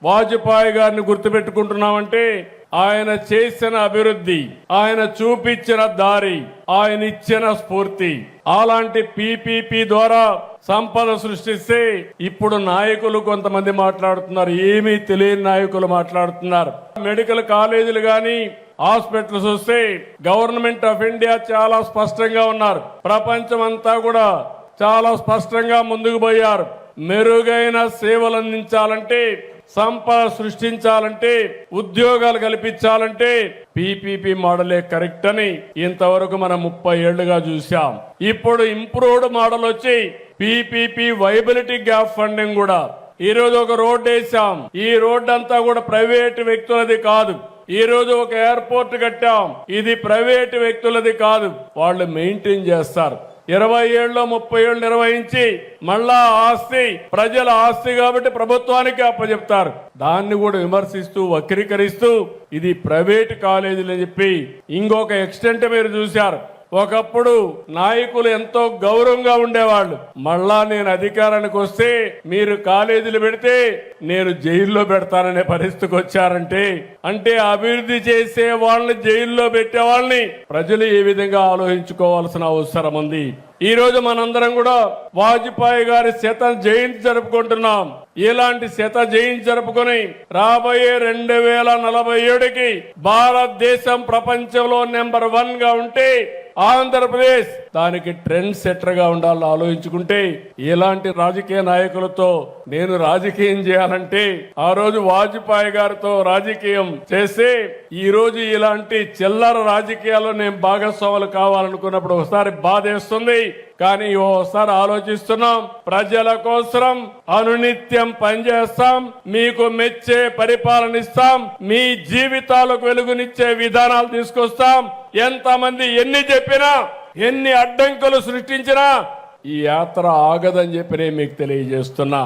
వాజ్పేయి గారిని గుర్తుపెట్టుకుంటున్నామంటే ఆయన చేసిన అభివృద్ధి, ఆయన చూపించిన దారి, ఆయన ఇచ్చిన స్ఫూర్తి. అలాంటి పీపీపీ ద్వారా సంపద సృష్టిస్తే ఇప్పుడు నాయకులు కొంతమంది మాట్లాడుతున్నారు, ఏమీ తెలియని నాయకులు మాట్లాడుతున్నారు. మెడికల్ కాలేజీలు గాని హాస్పిటల్స్ వస్తే గవర్నమెంట్ ఆఫ్ ఇండియా చాలా స్పష్టంగా ఉన్నారు. ప్రపంచం అంతా కూడా చాలా స్పష్టంగా ముందుకు పోయారు. మెరుగైన సేవలు అందించాలంటే, సంపద సృష్టించాలంటే, ఉద్యోగాలు కల్పించాలంటే పీపీపీ మోడలే కరెక్ట్ అని ఇంతవరకు మనం 30 ఏళ్లుగా చూసాం. ఇప్పుడు ఇంప్రూవ్డ్ మోడల్ వచ్చి పీపీపీ వైబిలిటీ గ్యాప్ ఫండింగ్ కూడా ఈ రోజు ఒక రోడ్డు వేసాం. ఈ రోడ్డు అంతా కూడా ప్రైవేటు వ్యక్తులది కాదు. ఈ రోజు ఒక ఎయిర్పోర్ట్ కట్టాం, ఇది ప్రైవేటు వ్యక్తులది కాదు, వాళ్ళు మెయింటైన్ చేస్తారు. 20 ఏళ్ళు 30 ఏళ్ళు నిర్వహించి మళ్ళా ఆస్తి ప్రజల ఆస్తి కాబట్టి ప్రభుత్వానికి అప్పచెప్తారు. దాన్ని కూడా విమర్శిస్తూ వక్రీకరిస్తూ ఇది ప్రైవేట్ కాలేజీలు అని చెప్పి ఇంకొక ఎక్స్టెంట్ మీరు చూశారు. ఒకప్పుడు నాయకులు ఎంతో గౌరవంగా ఉండేవాళ్ళు. మళ్ళా నేను అధికారానికి వస్తే మీరు కాలేజీలు పెడితే నేను జైల్లో పెడతాననే పరిస్థితికి వచ్చారంటే, అంటే అభివృద్ధి చేసే వాళ్ళని జైల్లో పెట్టే వాళ్ళని ప్రజలు ఏ విధంగా ఆలోచించుకోవాల్సిన అవసరం ఉంది. ఈ రోజు మనందరం కూడా వాజ్పేయి గారి శత జయంతి జరుపుకుంటున్నాం. ఇలాంటి శత జయంతి జరుపుకొని రాబోయే 2047కి భారతదేశం ప్రపంచంలో నెంబర్ 1 గా ఉంటే ఆంధ్రప్రదేశ్ దానికి ట్రెండ్ సెటర్ గా ఉండాలని ఆలోచించుకుంటే, ఇలాంటి రాజకీయ నాయకులతో నేను రాజకీయం చేయాలంటే ఆ రోజు వాజ్పేయి గారితో రాజకీయం చేస్తే ఈ రోజు ఇలాంటి చిల్లర రాజకీయాల్లో నేను భాగస్వాములు కావాలనుకున్నప్పుడు ఒకసారి బాధేస్తుంది. కానీ ఓసారి ఆలోచిస్తున్నాం, ప్రజల కోసం అనునిత్యం పనిచేస్తాం, మీకు మెచ్చే పరిపాలన ఇస్తాం, మీ జీవితాలకు వెలుగునిచ్చే విధానాలు తీసుకొస్తాం. ఎంతమంది ఎన్ని చెప్పినా, ఎన్ని అడ్డంకులు సృష్టించినా ఈ యాత్ర ఆగదని చెప్పి నేను మీకు తెలియజేస్తున్నా.